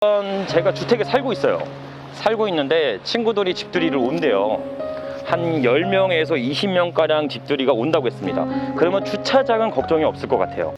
제가 주택에 살고 있어요. 살고 있는데 친구들이 집들이를 온대요. 한 10명에서 20명가량 집들이가 온다고 했습니다. 그러면 주차장은 걱정이 없을 것 같아요.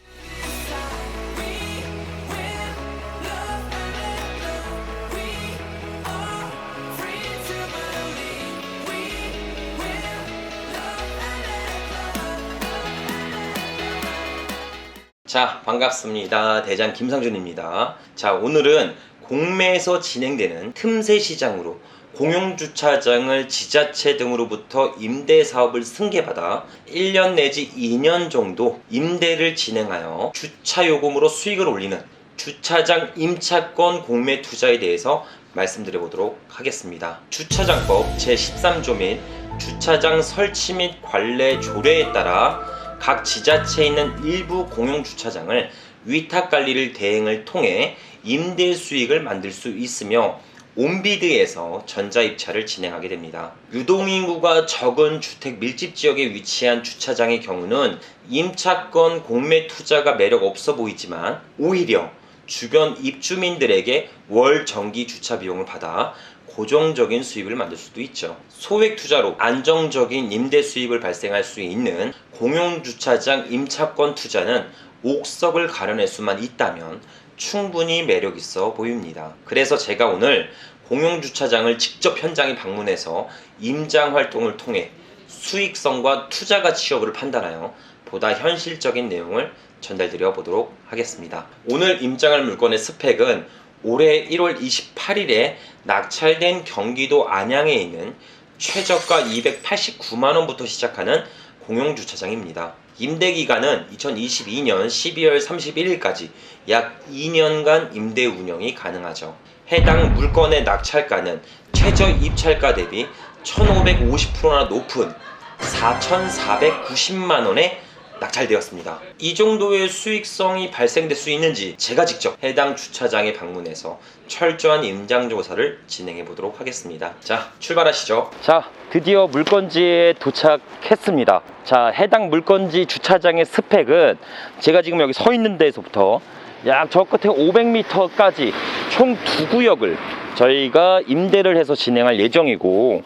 자, 반갑습니다. 대장 김상준입니다. 자, 오늘은 공매에서 진행되는 틈새 시장으로 공용주차장을 지자체 등으로부터 임대사업을 승계받아 1년 내지 2년 정도 임대를 진행하여 주차요금으로 수익을 올리는 주차장 임차권 공매 투자에 대해서 말씀드려 보도록 하겠습니다. 주차장법 제13조 및 주차장 설치 및 관례 조례에 따라 각 지자체에 있는 일부 공용주차장을 위탁관리를 대행을 통해 임대 수익을 만들 수 있으며 온비드에서 전자입찰을 진행하게 됩니다. 유동인구가 적은 주택 밀집지역에 위치한 주차장의 경우는 임차권 공매 투자가 매력 없어 보이지만 오히려 주변 입주민들에게 월 정기 주차 비용을 받아 고정적인 수입을 만들 수도 있죠. 소액 투자로 안정적인 임대 수입을 발생할 수 있는 공용주차장 임차권 투자는 옥석을 가려낼 수만 있다면 충분히 매력 있어 보입니다. 그래서 제가 오늘 공용주차장을 직접 현장에 방문해서 임장 활동을 통해 수익성과 투자 가치 여부를 판단하여 보다 현실적인 내용을 전달드려 보도록 하겠습니다. 오늘 임장할 물건의 스펙은 올해 1월 28일에 낙찰된 경기도 안양에 있는 최저가 289만원부터 시작하는 공용주차장입니다. 임대기간은 2022년 12월 31일까지 약 2년간 임대 운영이 가능하죠. 해당 물건의 낙찰가는 최저 입찰가 대비 1550%나 높은 4490만원에 낙찰되었습니다. 이 정도의 수익성이 발생될 수 있는지 제가 직접 해당 주차장에 방문해서 철저한 임장 조사를 진행해 보도록 하겠습니다. 자, 출발하시죠. 자, 드디어 물건지에 도착했습니다. 자, 해당 물건지 주차장의 스펙은 제가 지금 여기 서 있는 데서부터 약 저 끝에 500m까지 총 2구역을 저희가 임대를 해서 진행할 예정이고,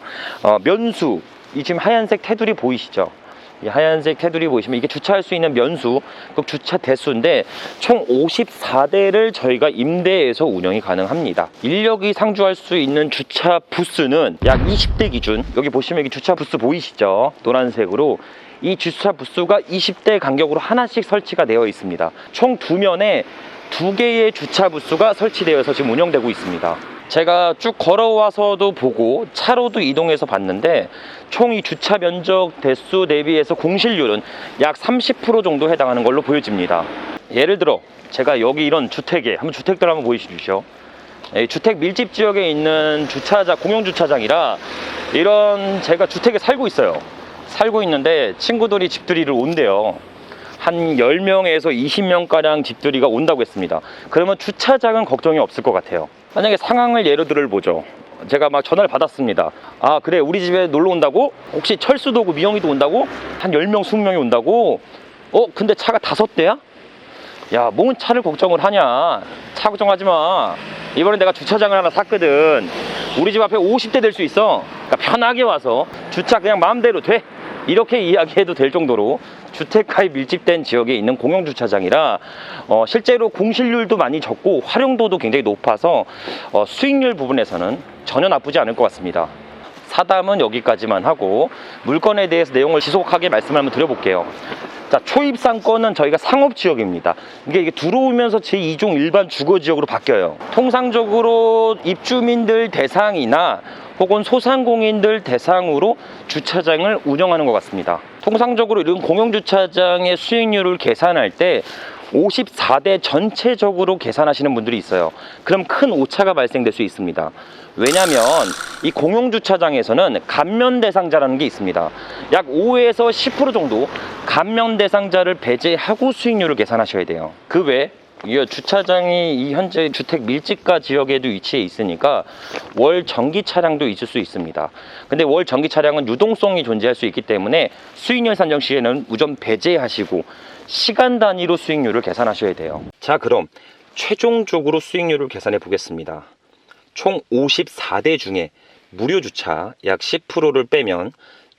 면수, 이 지금 하얀색 테두리 보이시죠? 이 하얀색 테두리 보시면 이게 주차할 수 있는 면수, 그 주차 대수인데 총 54대를 저희가 임대해서 운영이 가능합니다. 인력이 상주할 수 있는 주차 부스는 약 20대 기준, 여기 보시면 여기 주차 부스 보이시죠? 노란색으로 이 주차 부스가 20대 간격으로 하나씩 설치가 되어 있습니다. 총 2면에 2개의 주차 부스가 설치되어서 지금 운영되고 있습니다. 제가 쭉 걸어와서도 보고 차로도 이동해서 봤는데 총 이 주차 면적 대수 대비해서 공실률은 약 30% 정도 해당하는 걸로 보여집니다. 예를 들어 제가 여기 이런 주택에 한번 주택들 한번 보여주시죠. 주택 밀집 지역에 있는 주차장, 공용주차장이라 이런 제가 주택에 살고 있어요. 살고 있는데 친구들이 집들이를 온대요. 한 10명에서 20명가량 집들이가 온다고 했습니다. 그러면 주차장은 걱정이 없을 것 같아요. 만약에 상황을 예로 들어보죠. 제가 막 전화를 받았습니다. 아, 그래, 우리 집에 놀러 온다고? 혹시 철수도 오고 미영이도 온다고? 한 10명, 20명이 온다고? 근데 차가 5대야? 야, 뭔 차를 걱정을 하냐? 차 걱정하지 마. 이번에 내가 주차장을 하나 샀거든. 우리 집 앞에 50대 될 수 있어. 그러니까 편하게 와서 주차 그냥 마음대로 돼. 이렇게 이야기해도 될 정도로 주택가에 밀집된 지역에 있는 공용주차장이라 실제로 공실률도 많이 적고 활용도도 굉장히 높아서 수익률 부분에서는 전혀 나쁘지 않을 것 같습니다. 사담은 여기까지만 하고 물건에 대해서 내용을 지속하게 말씀을 한번 드려볼게요. 자, 초입상권은 저희가 상업지역입니다. 이게 들어오면서 제2종 일반 주거지역으로 바뀌어요. 통상적으로 입주민들 대상이나 혹은 소상공인들 대상으로 주차장을 운영하는 것 같습니다. 통상적으로 이런 공용주차장의 수익률을 계산할 때 54대 전체적으로 계산하시는 분들이 있어요. 그럼 큰 오차가 발생될 수 있습니다. 왜냐하면 이 공용주차장에서는 감면 대상자라는 게 있습니다. 약 5에서 10% 정도 감면 대상자를 배제하고 수익률을 계산하셔야 돼요. 그 외에 이 주차장이 이 현재 주택 밀집가 지역에도 위치해 있으니까 월 전기 차량도 있을 수 있습니다. 근데 월 전기 차량은 유동성이 존재할 수 있기 때문에 수익률 산정 시에는 우선 배제하시고 시간 단위로 수익률을 계산하셔야 돼요. 자, 그럼 최종적으로 수익률을 계산해 보겠습니다. 총 54대 중에 무료 주차 약 10%를 빼면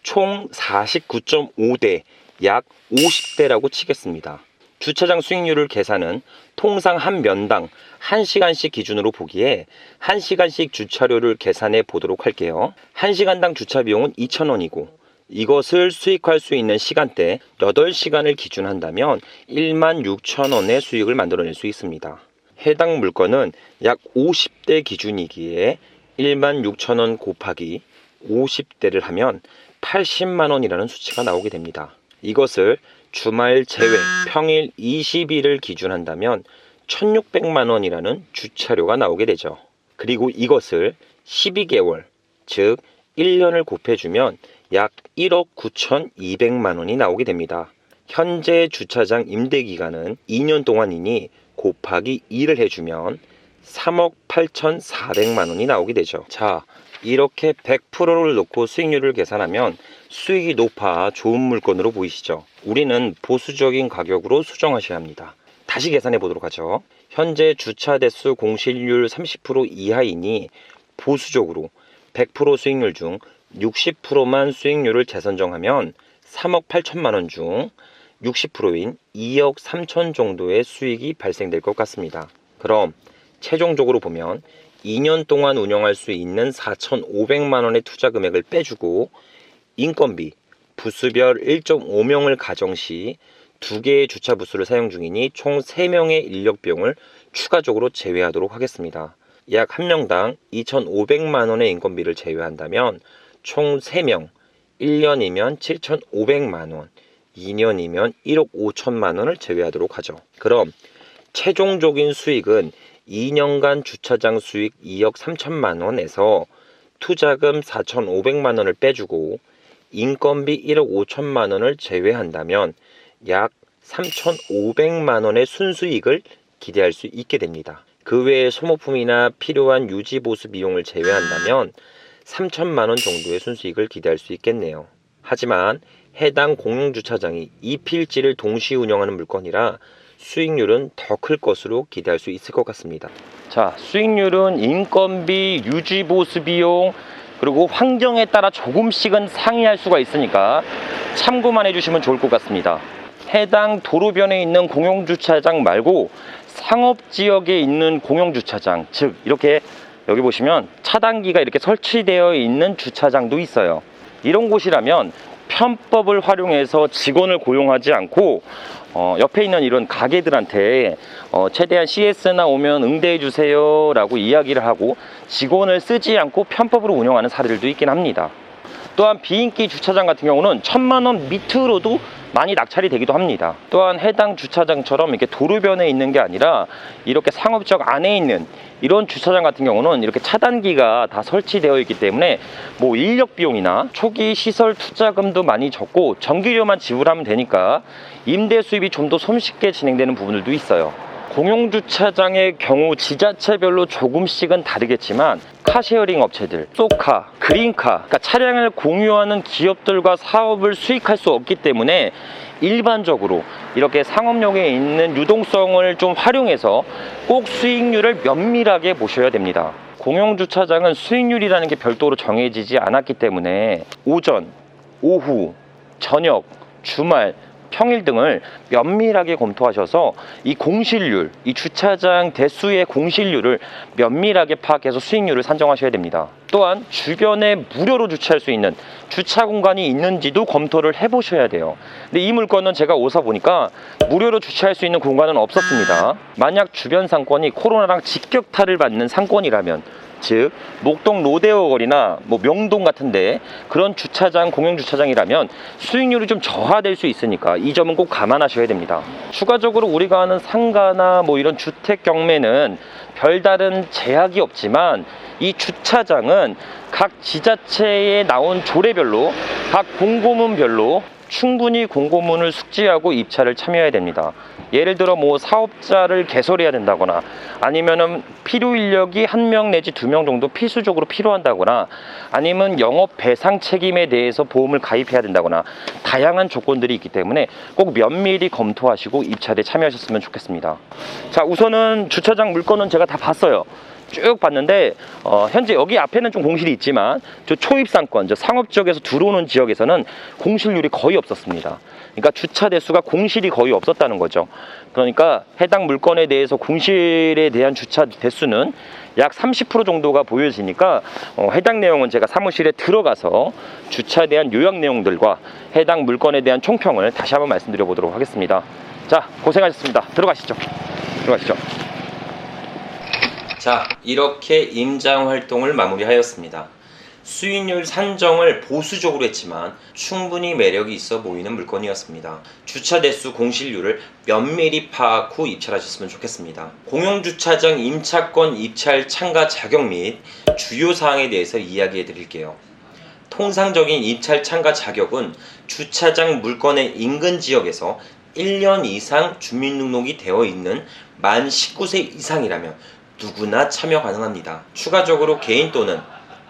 총 49.5대 약 50대라고 치겠습니다. 주차장 수익률을 계산은 통상 한 면당 1시간씩 기준으로 보기에 1시간씩 주차료를 계산해 보도록 할게요. 1시간당 주차 비용은 2,000원이고 이것을 수익할 수 있는 시간대 8시간을 기준한다면 16,000원의 수익을 만들어낼 수 있습니다. 해당 물건은 약 50대 기준이기에 16,000원 곱하기 50대를 하면 80만원이라는 수치가 나오게 됩니다. 이것을 주말 제외 평일 20일을 기준한다면 1,600만원이라는 주차료가 나오게 되죠. 그리고 이것을 12개월 즉 1년을 곱해주면 약 1억 9,200만원이 나오게 됩니다. 현재 주차장 임대기간은 2년 동안이니 곱하기 2를 해주면 3억 8,400만원이 나오게 되죠. 자, 이렇게 100%를 놓고 수익률을 계산하면 수익이 높아 좋은 물건으로 보이시죠? 우리는 보수적인 가격으로 수정하셔야 합니다. 다시 계산해 보도록 하죠. 현재 주차 대수 공실률 30% 이하이니 보수적으로 100% 수익률 중 60%만 수익률을 재선정하면 3억 8천만원 중 60%인 2억 3천 정도의 수익이 발생될 것 같습니다. 그럼 최종적으로 보면 2년 동안 운영할 수 있는 4,500만원의 투자 금액을 빼주고 인건비, 부수별 1.5명을 가정 시 2개의 주차 부수를 사용 중이니 총 3명의 인력 비용을 추가적으로 제외하도록 하겠습니다. 약 1명당 2,500만원의 인건비를 제외한다면 총 3명, 1년이면 7,500만원, 2년이면 1억 5천만원을 제외하도록 하죠. 그럼 최종적인 수익은 2년간 주차장 수익 2억 3천만원에서 투자금 4,500만원을 빼주고 인건비 1억 5천만원을 제외한다면 약 3,500만원의 순수익을 기대할 수 있게 됩니다. 그 외에 소모품이나 필요한 유지 보수 비용을 제외한다면 3천만원 정도의 순수익을 기대할 수 있겠네요. 하지만 해당 공용주차장이 2필지를 동시 운영하는 물건이라 수익률은 더 클 것으로 기대할 수 있을 것 같습니다. 자, 수익률은 인건비, 유지 보수 비용, 그리고 환경에 따라 조금씩은 상이할 수가 있으니까 참고만 해주시면 좋을 것 같습니다. 해당 도로변에 있는 공용주차장 말고 상업지역에 있는 공용주차장, 즉 이렇게 여기 보시면 차단기가 이렇게 설치되어 있는 주차장도 있어요. 이런 곳이라면 편법을 활용해서 직원을 고용하지 않고 옆에 있는 이런 가게들한테 최대한 CS나 오면 응대해 주세요 라고 이야기를 하고 직원을 쓰지 않고 편법으로 운영하는 사례들도 있긴 합니다. 또한 비인기 주차장 같은 경우는 1,000만원 밑으로도 많이 낙찰이 되기도 합니다. 또한 해당 주차장처럼 이렇게 도로변에 있는 게 아니라 이렇게 상업지역 안에 있는 이런 주차장 같은 경우는 이렇게 차단기가 다 설치되어 있기 때문에 뭐 인력 비용이나 초기 시설 투자금도 많이 적고 전기료만 지불하면 되니까 임대 수입이 좀 더 손쉽게 진행되는 부분들도 있어요. 공용주차장의 경우 지자체별로 조금씩은 다르겠지만 카쉐어링 업체들, 소카, 그린카, 그러니까 차량을 공유하는 기업들과 사업을 수익할 수 없기 때문에 일반적으로 이렇게 상업용에 있는 유동성을 좀 활용해서 꼭 수익률을 면밀하게 보셔야 됩니다. 공용주차장은 수익률이라는 게 별도로 정해지지 않았기 때문에 오전, 오후, 저녁, 주말, 평일 등을 면밀하게 검토하셔서 이 공실률, 이 주차장 대수의 공실률을 면밀하게 파악해서 수익률을 산정하셔야 됩니다. 또한 주변에 무료로 주차할 수 있는 주차 공간이 있는지도 검토를 해보셔야 돼요. 근데 이 물건은 제가 오사 보니까 무료로 주차할 수 있는 공간은 없었습니다. 만약 주변 상권이 코로나랑 직격탄을 받는 상권이라면, 즉 목동 로데오 거리나 뭐 명동 같은데 그런 주차장, 공용주차장이라면 수익률이 좀 저하될 수 있으니까 이 점은 꼭 감안하셔야 됩니다. 추가적으로 우리가 하는 상가나 뭐 이런 주택 경매는 별다른 제약이 없지만 이 주차장은 각 지자체에 나온 조례별로, 각 공고문별로 충분히 공고문을 숙지하고 입찰을 참여해야 됩니다. 예를 들어 사업자를 개설해야 된다거나 아니면은 필요 인력이 1명 내지 2명 정도 필수적으로 필요한다거나 아니면 영업 배상 책임에 대해서 보험을 가입해야 된다거나 다양한 조건들이 있기 때문에 꼭 면밀히 검토하시고 입찰에 참여하셨으면 좋겠습니다. 자, 우선은 주차장 물건은 제가 다 봤어요. 쭉 봤는데 현재 여기 앞에는 좀 공실이 있지만 저 초입상권, 저 상업 지역에서 들어오는 지역에서는 공실률이 거의 없었습니다. 그러니까 주차 대수가 공실이 거의 없었다는 거죠. 그러니까 해당 물건에 대해서 공실에 대한 주차 대수는 약 30% 정도가 보여지니까 해당 내용은 제가 사무실에 들어가서 주차에 대한 요약 내용들과 해당 물건에 대한 총평을 다시 한번 말씀드려 보도록 하겠습니다. 자, 고생하셨습니다. 들어가시죠. 자, 이렇게 임장 활동을 마무리하였습니다. 수익률 산정을 보수적으로 했지만 충분히 매력이 있어 보이는 물건이었습니다. 주차 대수 공실률을 면밀히 파악 후 입찰하셨으면 좋겠습니다. 공용주차장 임차권 입찰 참가 자격 및 주요 사항에 대해서 이야기해 드릴게요. 통상적인 입찰 참가 자격은 주차장 물건의 인근 지역에서 1년 이상 주민등록이 되어 있는 만 19세 이상이라면 누구나 참여 가능합니다. 추가적으로 개인 또는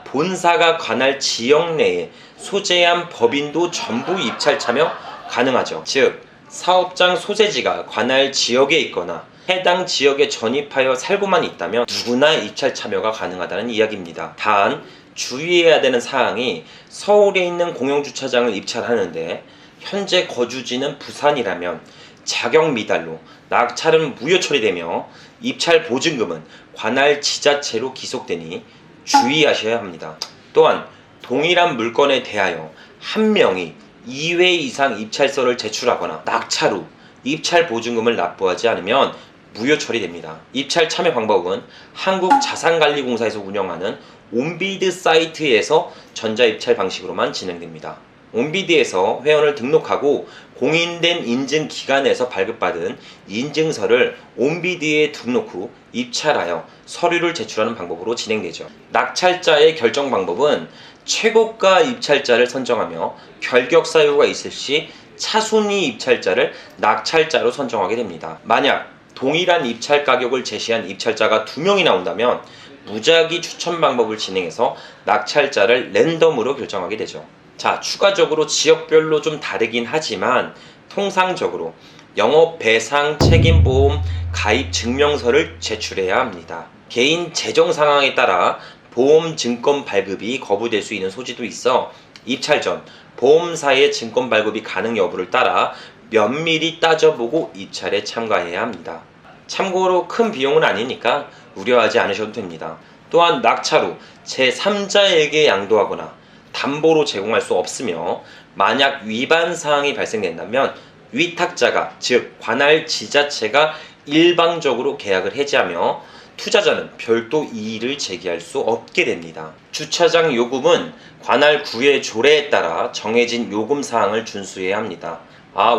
본사가 관할 지역 내에 소재한 법인도 전부 입찰 참여 가능하죠. 즉, 사업장 소재지가 관할 지역에 있거나 해당 지역에 전입하여 살고만 있다면 누구나 입찰 참여가 가능하다는 이야기입니다. 단, 주의해야 되는 사항이 서울에 있는 공용주차장을 입찰하는데 현재 거주지는 부산이라면 자격 미달로 낙찰은 무효 처리되며 입찰 보증금은 관할 지자체로 기속되니 주의하셔야 합니다. 또한 동일한 물건에 대하여 한 명이 2회 이상 입찰서를 제출하거나 낙찰 후 입찰 보증금을 납부하지 않으면 무효 처리됩니다. 입찰 참여 방법은 한국자산관리공사에서 운영하는 온비드 사이트에서 전자입찰 방식으로만 진행됩니다. 온비드에서 회원을 등록하고 공인된 인증기관에서 발급받은 인증서를 온비드에 등록 후 입찰하여 서류를 제출하는 방법으로 진행되죠. 낙찰자의 결정 방법은 최고가 입찰자를 선정하며 결격 사유가 있을 시 차순위 입찰자를 낙찰자로 선정하게 됩니다. 만약 동일한 입찰 가격을 제시한 입찰자가 2명이 나온다면 무작위 추천 방법을 진행해서 낙찰자를 랜덤으로 결정하게 되죠. 자, 추가적으로 지역별로 좀 다르긴 하지만 통상적으로 영업 배상 책임보험 가입 증명서를 제출해야 합니다. 개인 재정 상황에 따라 보험 증권 발급이 거부될 수 있는 소지도 있어 입찰 전 보험사의 증권 발급이 가능 여부를 따라 면밀히 따져보고 입찰에 참가해야 합니다. 참고로 큰 비용은 아니니까 우려하지 않으셔도 됩니다. 또한 낙찰 후 제3자에게 양도하거나 담보로 제공할 수 없으며 만약 위반 사항이 발생된다면 위탁자가 즉 관할 지자체가 일방적으로 계약을 해지하며 투자자는 별도 이의를 제기할 수 없게 됩니다. 주차장 요금은 관할 구의 조례에 따라 정해진 요금 사항을 준수해야 합니다.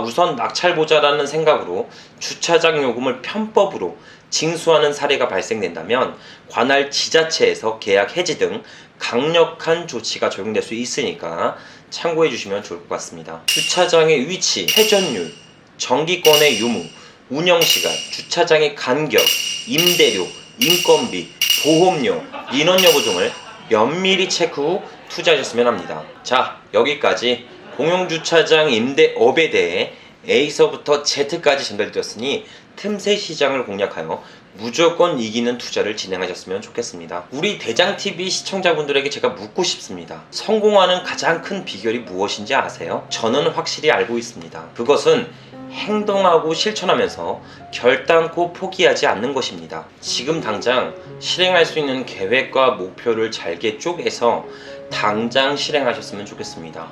우선 낙찰보자라는 생각으로 주차장 요금을 편법으로 징수하는 사례가 발생된다면 관할 지자체에서 계약 해지 등 강력한 조치가 적용될 수 있으니까 참고해 주시면 좋을 것 같습니다. 주차장의 위치, 회전율, 정기권의 유무, 운영시간, 주차장의 간격, 임대료, 인건비, 보험료, 인원 여부 등을 면밀히 체크 후 투자하셨으면 합니다. 자, 여기까지 공용주차장 임대업에 대해 A서부터 Z까지 전달드렸으니 틈새 시장을 공략하여 무조건 이기는 투자를 진행하셨으면 좋겠습니다. 우리 대장TV 시청자분들에게 제가 묻고 싶습니다. 성공하는 가장 큰 비결이 무엇인지 아세요? 저는 확실히 알고 있습니다. 그것은 행동하고 실천하면서 결단코 포기하지 않는 것입니다. 지금 당장 실행할 수 있는 계획과 목표를 잘게 쪼개서 당장 실행하셨으면 좋겠습니다.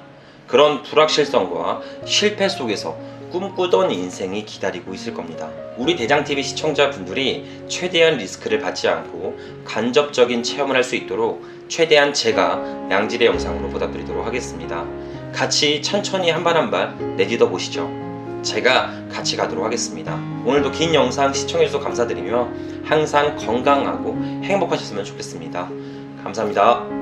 그런 불확실성과 실패 속에서 꿈꾸던 인생이 기다리고 있을 겁니다. 우리 대장TV 시청자분들이 최대한 리스크를 받지 않고 간접적인 체험을 할 수 있도록 최대한 제가 양질의 영상으로 보답드리도록 하겠습니다. 같이 천천히 한 발 한 발 내딛어 보시죠. 제가 같이 가도록 하겠습니다. 오늘도 긴 영상 시청해주셔서 감사드리며 항상 건강하고 행복하셨으면 좋겠습니다. 감사합니다.